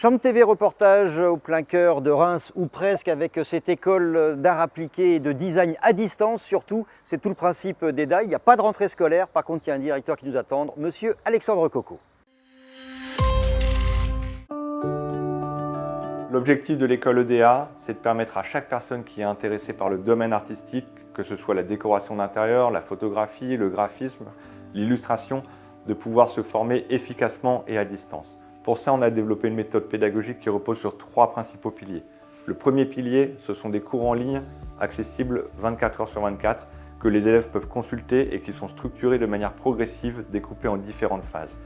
Champ TV reportage au plein cœur de Reims ou presque avec cette école d'art appliqué et de design à distance surtout. C'est tout le principe d'EDA. Il n'y a pas de rentrée scolaire. Par contre, il y a un directeur qui nous attend, monsieur Alexandre Coco. L'objectif de l'école EDA, c'est de permettre à chaque personne qui est intéressée par le domaine artistique, que ce soit la décoration d'intérieur, la photographie, le graphisme, l'illustration, de pouvoir se former efficacement et à distance. Pour ça, on a développé une méthode pédagogique qui repose sur 3 principaux piliers. Le premier pilier, ce sont des cours en ligne accessibles 24 heures sur 24 que les élèves peuvent consulter et qui sont structurés de manière progressive, découpés en différentes phases.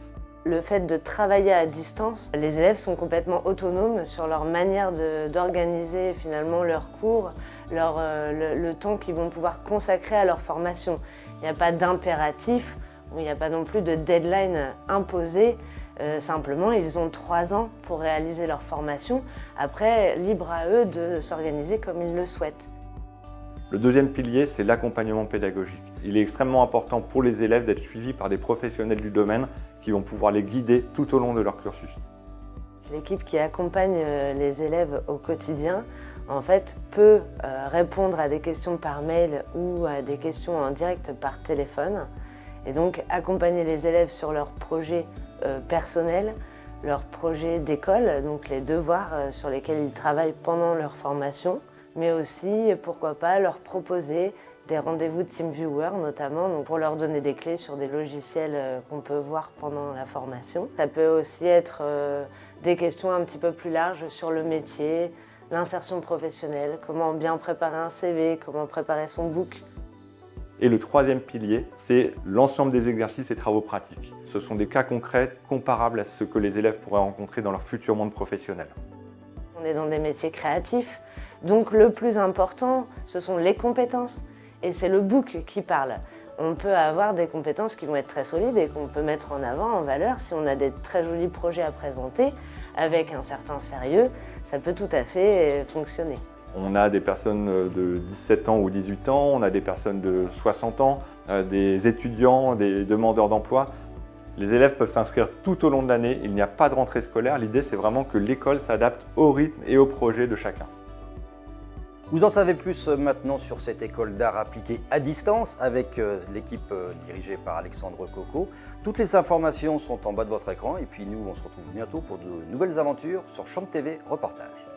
Le fait de travailler à distance, les élèves sont complètement autonomes sur leur manière d'organiser finalement leurs cours, le temps qu'ils vont pouvoir consacrer à leur formation. Il n'y a pas d'impératif, il n'y a pas non plus de deadline imposée. Simplement, ils ont 3 ans pour réaliser leur formation. Après, libre à eux de s'organiser comme ils le souhaitent. Le deuxième pilier, c'est l'accompagnement pédagogique. Il est extrêmement important pour les élèves d'être suivis par des professionnels du domaine qui vont pouvoir les guider tout au long de leur cursus. L'équipe qui accompagne les élèves au quotidien, en fait, peut répondre à des questions par mail ou à des questions en direct par téléphone. Et donc, accompagner les élèves sur leurs projets personnels, leurs projets d'école, donc les devoirs sur lesquels ils travaillent pendant leur formation, mais aussi, pourquoi pas, leur proposer des rendez-vous TeamViewer notamment, donc pour leur donner des clés sur des logiciels qu'on peut voir pendant la formation. Ça peut aussi être des questions un petit peu plus larges sur le métier, l'insertion professionnelle, comment bien préparer un CV, comment préparer son book. Et le troisième pilier, c'est l'ensemble des exercices et travaux pratiques. Ce sont des cas concrets comparables à ce que les élèves pourraient rencontrer dans leur futur monde professionnel. On est dans des métiers créatifs, donc le plus important, ce sont les compétences. Et c'est le book qui parle. On peut avoir des compétences qui vont être très solides et qu'on peut mettre en avant, en valeur. Si on a des très jolis projets à présenter, avec un certain sérieux, ça peut tout à fait fonctionner. On a des personnes de 17 ans ou 18 ans, on a des personnes de 60 ans, des étudiants, des demandeurs d'emploi. Les élèves peuvent s'inscrire tout au long de l'année, il n'y a pas de rentrée scolaire. L'idée, c'est vraiment que l'école s'adapte au rythme et au projet de chacun. Vous en savez plus maintenant sur cette école d'art appliqué à distance avec l'équipe dirigée par Alexandre Coco. Toutes les informations sont en bas de votre écran et puis nous, on se retrouve bientôt pour de nouvelles aventures sur Champ TV Reportage.